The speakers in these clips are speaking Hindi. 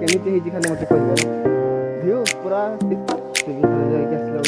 କେମିତି ହେଇଛି ଖାଲି ମୋତେ କହିବେ। ଭିଉ ପୁରା ଯାଇକି ଆସିଲା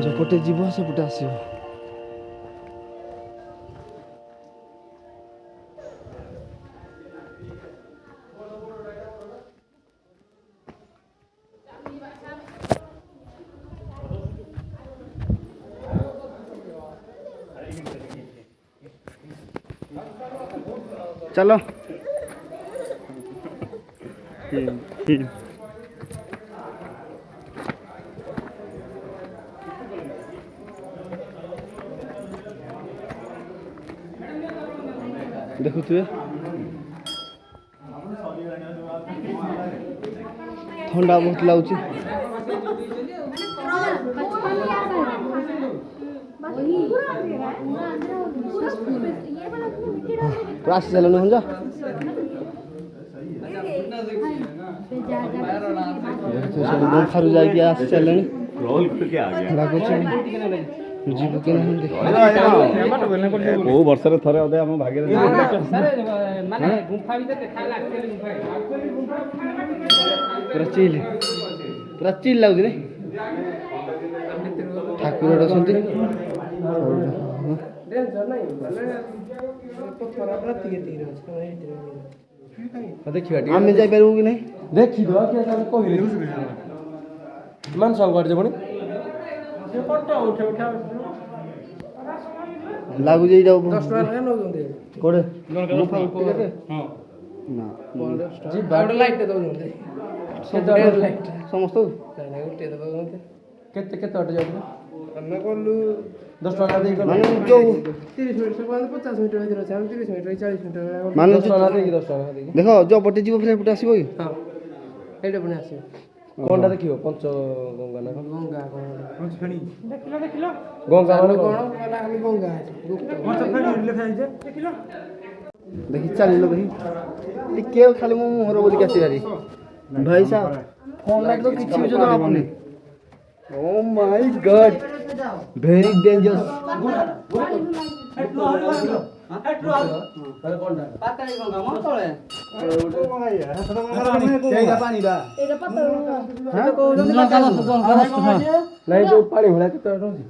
जोपटे जीव सेपटे आसो चलो देखुए ठंडा बहुत लगुच आसी सारे हूँ जाके आसी सारे जीव के वो वर्ष थे अदे आम भाग्य पूरा चिल लगुच ठाकुर देखिए आम जापर कि नहीं देखी मान सब पुणी लागू जाई जाओ 10 टका लगा नौजंदे कोडे ना जी बाड लाइट दे दोजंदे से डर लाइट समस्त ताने उठे दबा मते केते केते अट जाउ हमें कोलु 10 टका दे माने जो 30 मिनिट से 50 मिनिट भीतर छै हम 30 मिनिट 40 मिनिट माने 10 टका दे 10 टका दे देखो जो पटे जीव फिर पटे आसीबो कि हां एडे बने आसी कोनटा देखियो पंच गंगा ना गंगा पंच फेणी देखिलो गंगा वाला कोन वाला खाली गंगा पंच फेणी लिखा है देखिलो देखि चलिलो भाई टिके खाली मु मोहर बोली के आसी भाई साहब फोन लाइट तो किछि भी जो ना पने Oh my God, very dangerous. ନାଇଁ ଯୋଉ ପାଣି ଭଳିଆ କେତେ ରହୁଛି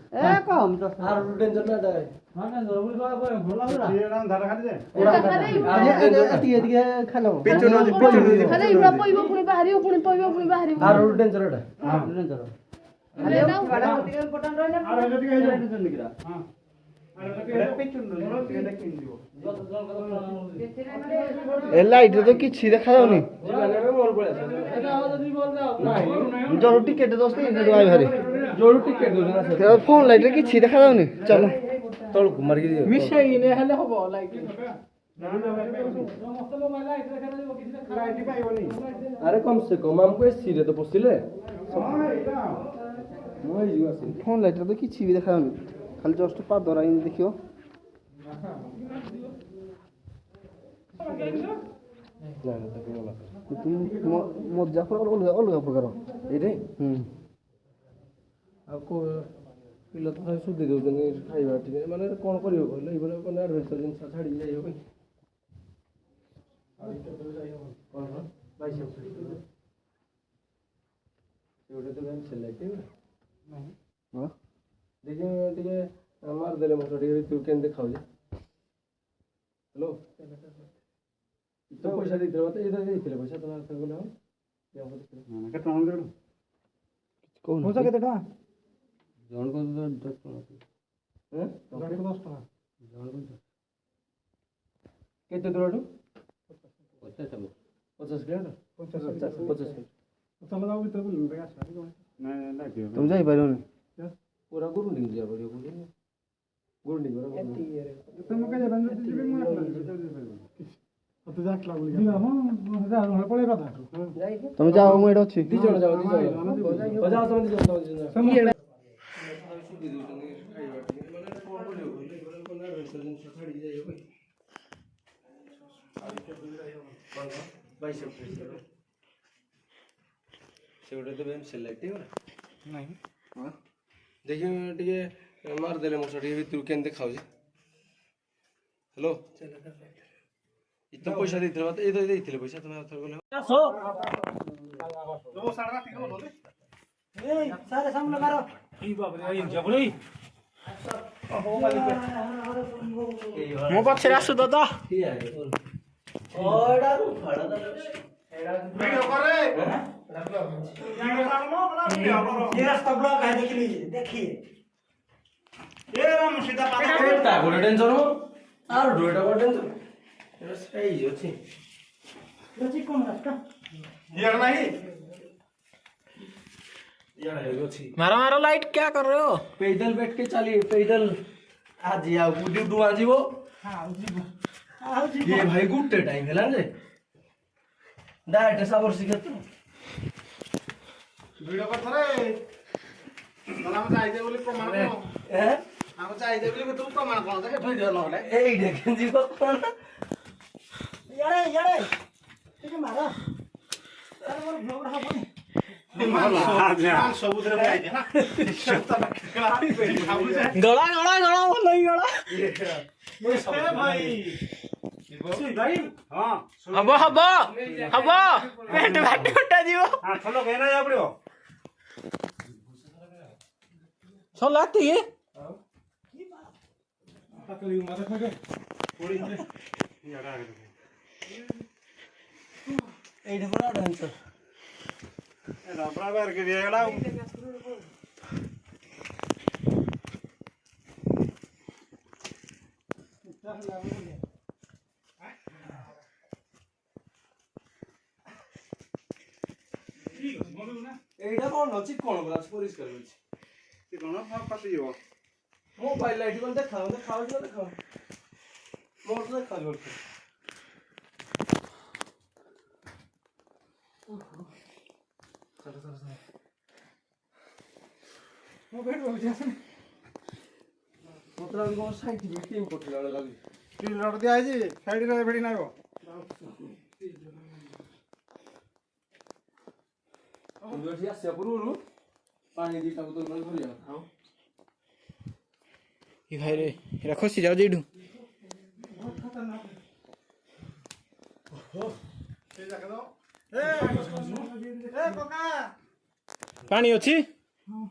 ଲାଇଟ୍ ତ କିଛି ଦେଖାଯାଉନି ଯୋଉ ଟିକେଟ ଦୋସ୍ତ ଭାରି ଫୋନ ଲାଇଟ୍ ରେ କିଛି ଦେଖାଯାଉନି ଚାଲ ତଳକୁ ମାରିକି ମିଶେଇକି ହେଲେ ହବ ଲାଇଟ୍ ଆରେ କମ ସେ କମ ଆମକୁ ଏସି ରେ ତ ପଶିଲେ ଫୋନ ଲାଇଟ୍ ରେ ତ କିଛି ବି ଦେଖାଯାଉନି ଖାଲି ଜଷ୍ଟ ପାଦରା ଏମିତି ଦେଖିବ ମଜା ଅଲଗା ଅଲଗା ପ୍ରକାର ଏଇରେ ଆଉ ପିଲା ତ ସୁଧି ଦେଉଛନ୍ତି ଖାଇବା ଟିକେ ମାନେ କ'ଣ କରିବ କହିଲେ ଏଇଭଳିଆ ମାନେ ଆଡ଼ଭେଞ୍ଚର ଜିନିଷ ଛାଡ଼ିକି ଯାଇ ହେବ ଦେଖି ଟିକେ ମାରିଦେଲେ ମଶା ଟିକେ ତୁ କେମିତି ଦେଖାଉଛି ହ୍ୟାଲୋ ତ ପଇସା ଦେଇଥିଲେ ମତେ ଏଇଟା ଦେଇଥିଲେ ପଇସା ତମେ କେତେ ଟଙ୍କା ପଇସା କେତେ ଟଙ୍କା ଜଣକୁ 10 ଟଙ୍କା କେତେ ଦୂରଠୁ 50 କିଲୋମିଟର তুমি ଯାଇପାରିବନି ପୁରା ଗୁରୁଣ୍ଡିକି ଯିବା ପଡ଼ିବ ଗୁରୁଣ୍ଡିକି ତମେ ଯାଅ ମୁଁ ଏଇଠି ଅଛି 2 ଜଣ ଯାଅ 2 ଜଣ ସେ ଗୋଟେ ଦେବେ ସେଲେକ୍ଟ ନାହିଁ ଦେଖି ଟିକେ ମାରିଦେଲେ ମଶା ଟିକେ ଭିତରୁ କେମିତି ଦେଖାଉଛି ହ୍ୟାଲୋ इतना पैसा देते बात इधर ଦେଇଥିଲେ पैसा ତମେ ଆଥର ଗଲେ ए सारे सामने मारो ई बाप रे आई जबरी मो पक्षे आसु दादा ओडा रु फड़ा दा वीडियो करे ये रास्ता ब्लॉक है देखिए ये राम सीधा पाता गोटे टेंशन हो आर डोटा गोटे टेंशन सही ଅଛି ଅଛି कोन रास्ता यार नहीं यार ଅଛି मारो मारो लाइट क्या कर रहे हो पैदल बैठ के चलिए पैदल आज आओ गुडी डुआ जीवो हां जीवो आओ जीवो ये भाई गुटे टाइम हैला जे डायरेक्ट साबर सिखत वीडियो कर थरे मला हम जाई दे बोली प्रमाण ए हम जाई दे बोली तू प्रमाण कोन दे वीडियो न होले एई देख जीवो कोन यारे यारे ठीक मारा अरे मोर ब्लॉग रहा बने मान सबुतरे में आइदे ना गला गला गला नहीं गला ए भाई सुई भाई हां हबो हबो हबो पेट बाटी उठा जीवो हां चलो कहना जा पड़ियो सोलाती है की बात तकली मारे खगे थोड़ी यार आ गए এইটা বড় ডান্সার এটা ব্রাদার কে দিয়ে গেলাম এইটা কোন আছে কোন ব্রাশ পরিষ্কার হচ্ছে কি কোন পাশে যাব মোবাইল লাইট কোন দেখাও দেখাও দেখাও মোর দেখাও বলতে चलो चलो चलो मो बैठ हो जासन मतलब को साइड में टीम कोठला लगी टीम लड़ दिया जी साइड रे बेडी नायो हम जो आसे पुरुरु पानी दी तब तो बंद हो गया हां ये भाई रे एरा खसी जाओ जेडू बहुत खतरनाक ओहो से जाके दो ए कोका पानी अछि हां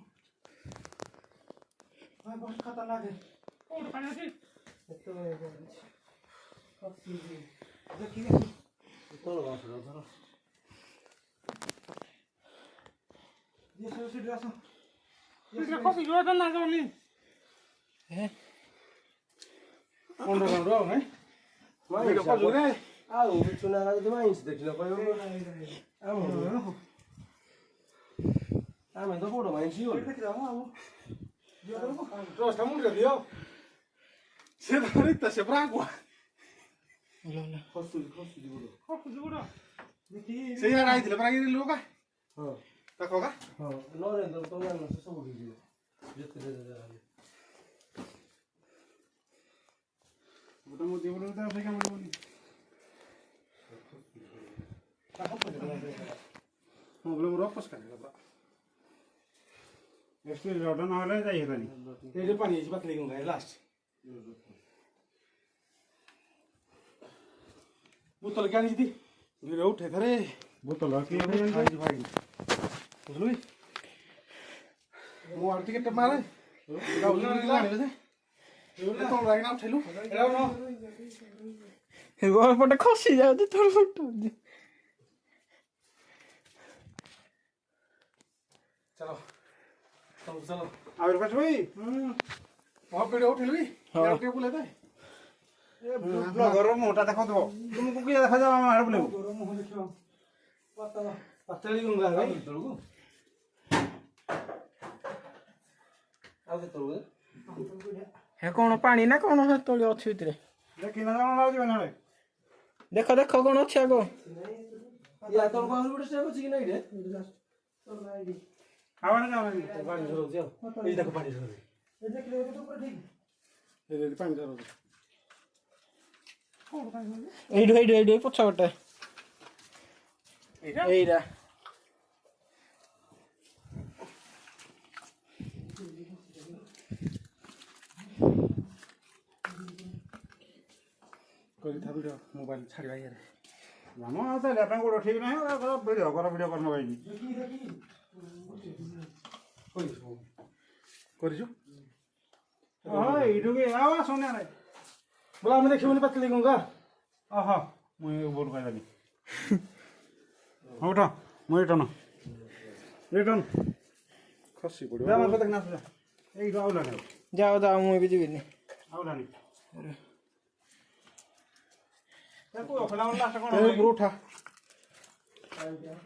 भाई बहुत खतरनाक है और पानी अछि तो खसी देखिए तो लगा धरो ये से ड्रेस ये खसी जो तो ना करनी ए कोन रो है माई को जुरे आ चुना तो माई देखिन कयो आ मैं तो फोटो माई छी देख रहा हूं यो तो sta mun dio se dorita se bragua ला खसी बुडो से यार आई थिले ब्रागी लोका हां ताकोगा हां नरेंद्र तो यार न सब गिरी जते दे बुडो मो देबो ता से काम बोली ताको पे मो बोलो रोपस करे बा ಎಷ್ಟು ಲೋಟನ ಹಾಲೆ ಜಾಯಿರನಿ तेरे पानी जी बकली गंगा लास्ट बोतल क्या नहीं थी गिरे उठे थरे ಬೋತಲ ಹಾಕಿ भाई भाई बुझलु मो आर टिकट मारे गाउल नहीं लाने बजे ये तो लाइन आउट ठेलु एला न हे गोल पटे खसी जाओ जे तोर फोटो चलो चलो ಅವ್ರ ಕಟ್ ಹೋಯಿ वहां वीडियो उठेलु यार टेबल है ଏ ବ୍ଲଗର ମୋଟା ଦେଖ ଦବ ତୁମକୁ କିଏ ଦେଖା ଯାವ ଆମ ହାଡ଼ ବୁଲେବୁ गरम हो देखियो पतली गंगा है तळगु आ के तळगु हे कोन पानी ना कोन हे तोली अछि भितरे ଦେଖି ନା ଜାଣ ଲାଗୁଛି ବେନାଳେ देख देख कोन अछि आगो या तो बाहर बड़े स्टेप अछि कि नहीं रे ହାୱାନେ ଯାଉ ନାହିଁ पानी झरो जाओ ए देखो पानी झरो ए देख ले तो ऊपर ठीक ए पानी झरो एडो पछ गटे एइरा कोई था वीडियो मोबाइल छाड़वा यार ଜାମ ଆଉ ତା ଲେପା ଗୋଡ଼ ଠିକ ନାହିଁ ଭିଡ଼ିଓ କର କରିବ ଭାଇ କରିଛୁ ହଁ ଏଇଠୁ କି ଆଉ ଶୁଣିଆ ନାହିଁ बोला मैं देखिए मैंने पतली गंगा ଅହ ମୁଁ ବୋଲ କହିଦେଲି ହଉ ଉଠ ମୁଁ ଏଇଟା ନ ଏଇଟା खसी पड़ो ଯା ମୋତେ ଦେଖନା ଆସୁଛ ଏଇଠୁ ଆଉଲାନି जाओ जाओ मु भी जीविनी ଆଉଲାନି ତାକୁ ଅଖଲା ଲାଷ୍ଟ କ'ଣ ए ब्रो उठा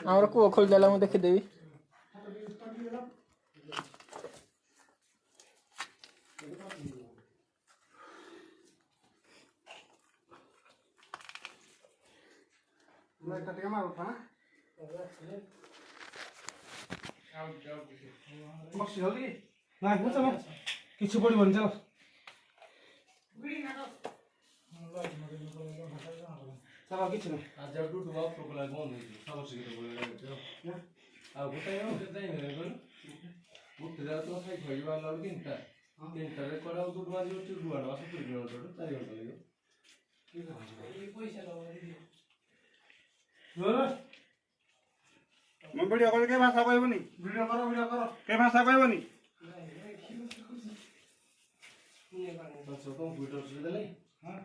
हमर को खोल देला मु देखि देबी मैं कटिया मार उठा ना खसी होली ना कुछ ना किछु पड़िबन चलो चलो किछु ना आज डूट बाप को लगा कौन है सब से तो बोले लगे आ बताइए हो जाता है मेरे को बुट जा तो खाई खाई वाला लोग किनता किनता रे कोड़ा डूट मारी उठ दुआ ना सब तो डूट 4 घंटा लगे ये पैसा लो ମୁଁ ଭିଡ଼ିଓ କଲେ କେହି ଭାଷା କହିବନି वीडियो करो କେହି ଭାଷା କହିବନି अच्छा तो ट्विटर से दे नहीं हां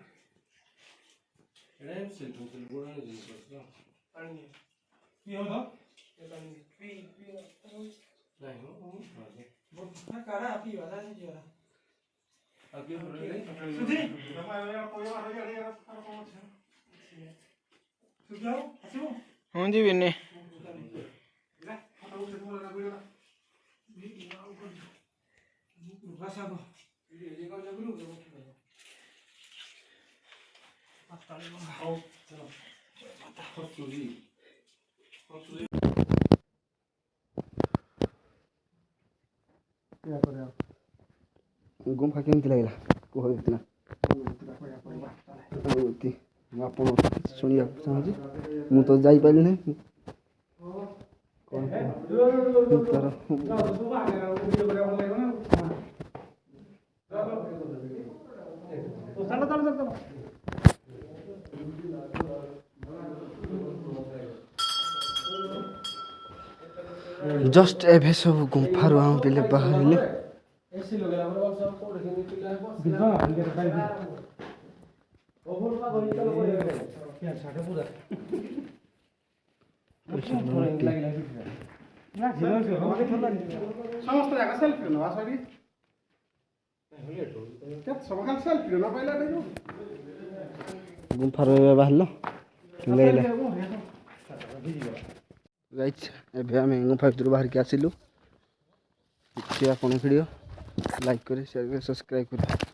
एड़ा से तो बोलने नहीं पड़ता पानी की हो तो ये पानी पी नहीं हो बहुत ना कारा पी वाला नहीं जरा आगे हो रहे सुधी रमा यार कोई आ रहा है यार कौन है सुधी आओ आसो हूं जीविनी ले फोटो उठे तो लगा वीडियो भाषा को ये कौन जगलू जो आओ चलो खसुरी क्या करे आप गुम्फा केମିତି ଲାଗିଲା କୁହ ଇतना ମୁଁ ଆପଣ ଶୁଣିବାକୁ ଚାହୁଁଛି ମୁଁ ତ ଯାଇପାରିଲି ନାହିଁ जस्ट एभे सब गुम्फारू आउँ पिले बाहरिले एसी लगेला पर वर्ष कोड के पिला है ओभर का गई चलो क्या छाटे पूरा समस्त जागा सेल्फी न आसरी क्या सब खाली सेल्फी न पहिला नै गुम्फारू एभे बाहरलो लेले गाइस एभे आमे गुम्फा भितर बाहर के आसिलु देखिए आपण वीडियो लाइक करे शेयर करे सब्सक्राइब करे।